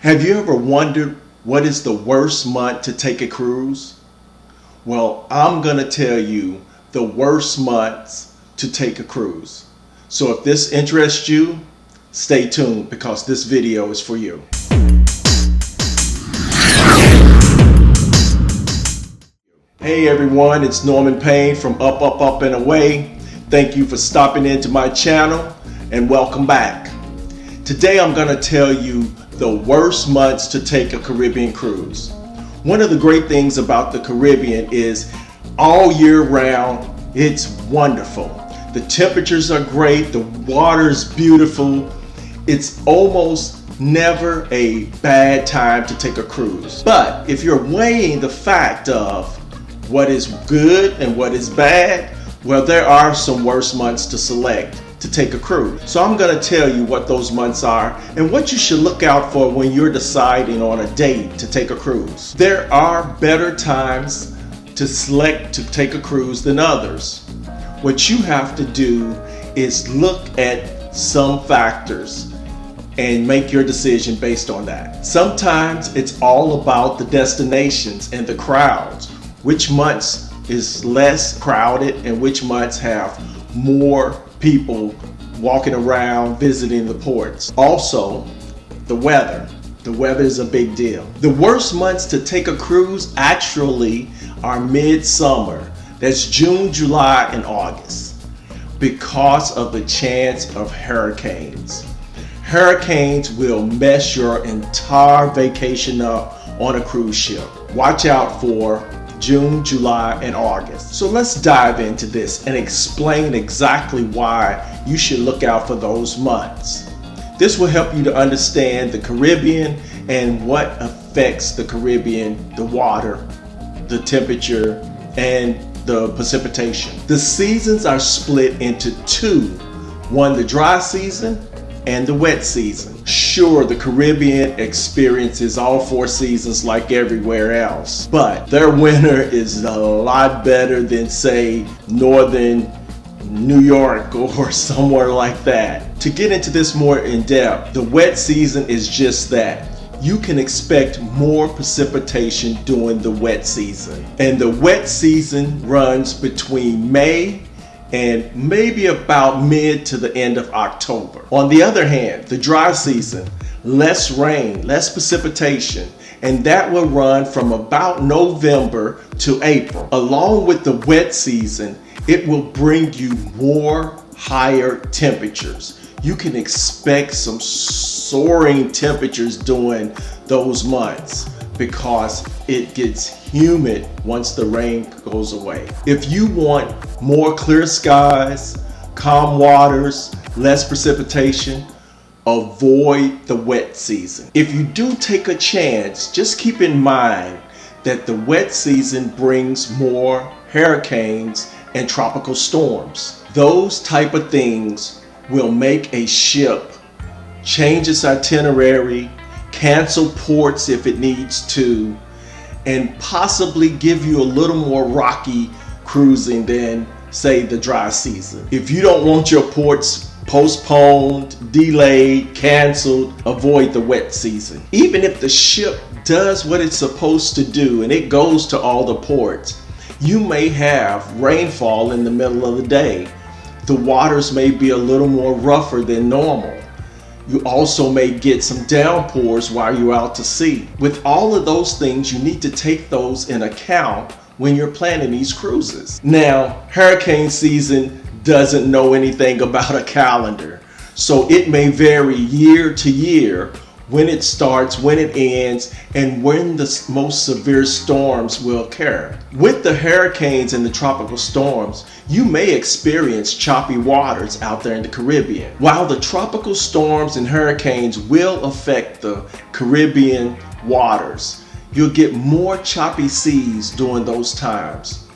Have you ever wondered what is the worst month to take a cruise? Well, I'm going to tell you the worst months to take a cruise. So if this interests you, stay tuned because this video is for you. Hey everyone, it's Norman Payne from Up, Up, Up and Away. Thank you for stopping into my channel and welcome back. Today I'm going to tell you the worst months to take a Caribbean cruise. One of the great things about the Caribbean is all year round, it's wonderful. The temperatures are great, the water's beautiful. It's almost never a bad time to take a cruise. But if you're weighing the fact of what is good and what is bad, well, there are some worse months to select to take a cruise. So I'm going to tell you what those months are and what you should look out for when you're deciding on a date to take a cruise. There are better times to select to take a cruise than others. What you have to do is look at some factors and make your decision based on that. Sometimes it's all about the destinations and the crowds. Which months is less crowded and which months have more people walking around visiting the ports. Also, the weather. The weather is a big deal. The worst months to take a cruise actually are midsummer. That's June, July, and August because of the chance of hurricanes. Hurricanes will mess your entire vacation up on a cruise ship. Watch out for June, July, and August. So let's dive into this and explain exactly why you should look out for those months. This will help you to understand the Caribbean and what affects the Caribbean, the water, the temperature, and the precipitation. The seasons are split into two. One, the dry season and the wet season. Sure, the Caribbean experiences all four seasons like everywhere else, but their winter is a lot better than, say, northern New York or somewhere like that. To get into this more in depth, the wet season is just that. You can expect more precipitation during the wet season. And the wet season runs between May and maybe about mid to the end of October. On the other hand, the dry season, less rain, less precipitation, and that will run from about November to April. Along with the wet season, it will bring you more higher temperatures. You can expect some soaring temperatures during those months because it gets humid once the rain goes away. If you want more clear skies, calm waters, less precipitation, avoid the wet season. If you do take a chance, just keep in mind that the wet season brings more hurricanes and tropical storms. Those type of things will make a ship change its itinerary, cancel ports if it needs to, and possibly give you a little more rocky cruising than, say, the dry season. If you don't want your ports postponed, delayed, canceled, avoid the wet season. Even if the ship does what it's supposed to do and it goes to all the ports, you may have rainfall in the middle of the day. The waters may be a little more rougher than normal. You also may get some downpours while you're out to sea. With all of those things, you need to take those in account when you're planning these cruises. Now, hurricane season doesn't know anything about a calendar, so it may vary year to year when it starts, when it ends, and when the most severe storms will occur. With the hurricanes and the tropical storms, you may experience choppy waters out there in the Caribbean. While the tropical storms and hurricanes will affect the Caribbean waters, you'll get more choppy seas during those times.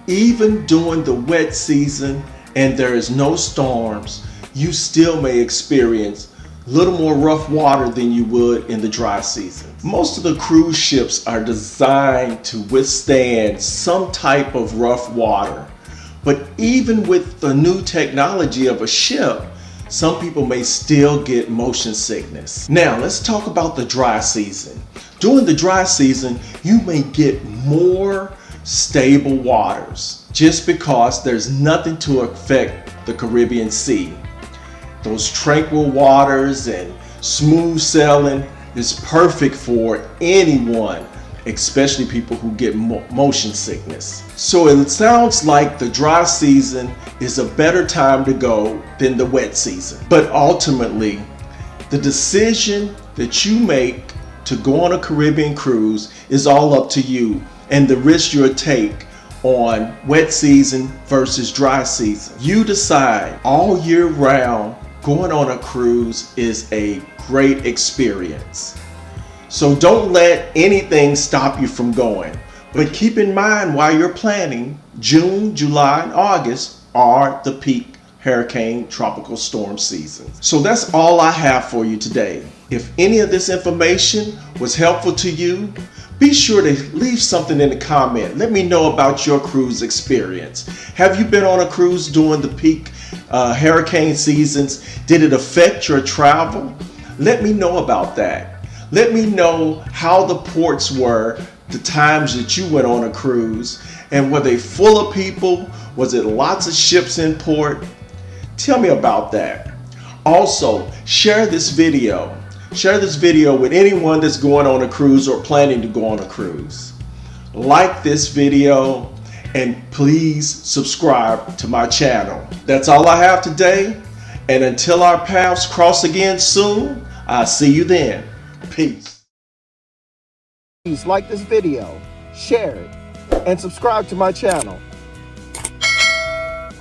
Even during the wet season and there is no storms, you still may experience a little more rough water than you would in the dry season. Most of the cruise ships are designed to withstand some type of rough water. But even with the new technology of a ship, some people may still get motion sickness. Now, let's talk about the dry season. During the dry season, you may get more stable waters just because there's nothing to affect the Caribbean Sea. Those tranquil waters and smooth sailing is perfect for anyone, especially people who get motion sickness. So it sounds like the dry season is a better time to go than the wet season. But ultimately, the decision that you make to go on a Caribbean cruise is all up to you and the risk you'll take on wet season versus dry season. You decide. All year round, going on a cruise is a great experience. So don't let anything stop you from going. But keep in mind while you're planning, June, July, and August are the peak hurricane tropical storm seasons. So that's all I have for you today. If any of this information was helpful to you, be sure to leave something in the comment. Let me know about your cruise experience. Have you been on a cruise during the peak hurricane seasons? Did it affect your travel? Let me know about that. Let me know how the ports were the times that you went on a cruise, and were they full of people? Was it lots of ships in port? Tell me about that. Also, share this video. Share this video with anyone that's going on a cruise or planning to go on a cruise. Like this video and please subscribe to my channel. That's all I have today, and until our paths cross again soon, I'll see you then. Peace. Please like this video, share it, and subscribe to my channel.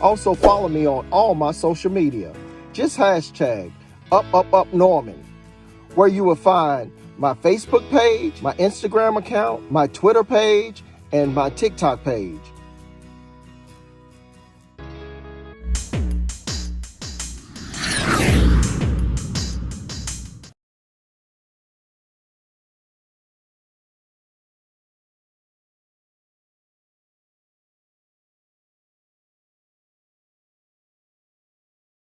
Also follow me on all my social media. Just hashtag #UpUpUpNorman, where you will find my Facebook page, my Instagram account, my Twitter page, and my TikTok page.